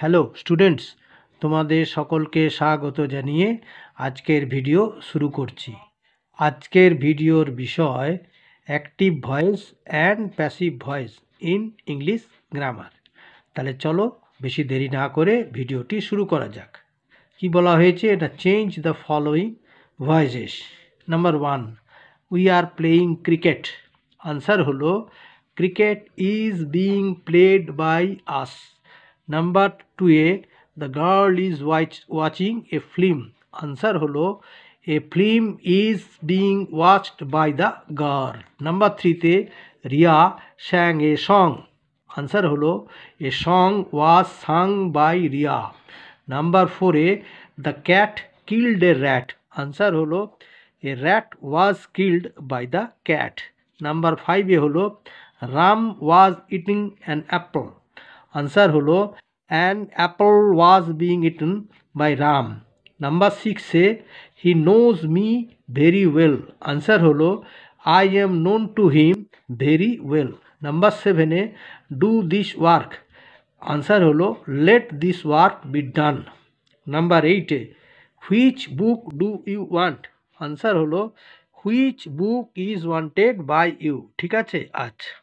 Hello students, তোমাদের সকলকে স্বাগত জানিয়ে আজকের ভিডিও শুরু করছি। আজকের ভিডিওর বিষয় active voice and passive voice in English grammar. তাহলে চলো বেশি দেরি না করে ভিডিওটি শুরু করা যাক। কি বলা হয়েছে, এটা change the following voices. Number 1, we are playing cricket. Answer হলো cricket is being played by us. Number 2 এ the girl is watching a film. Answer হলো a film is being watched by the girl. Number 3 তে Riya sang a song. Answer হলো a song was sung by Riya. Number 4 এ the cat killed a rat. Answer হলো a rat was killed by the cat. Number 5 এ হলো Ram was eating an apple. Answer হলো an apple was being eaten by Ram. Number 6 এ he knows me very well. Answer হলো I am known to him very well. Number 7 এ do this work. Answer হলো let this work be done. Number 8 এ which book do you want. Answer হলো which book is wanted by you. ঠিক আছে, আচ্ছা।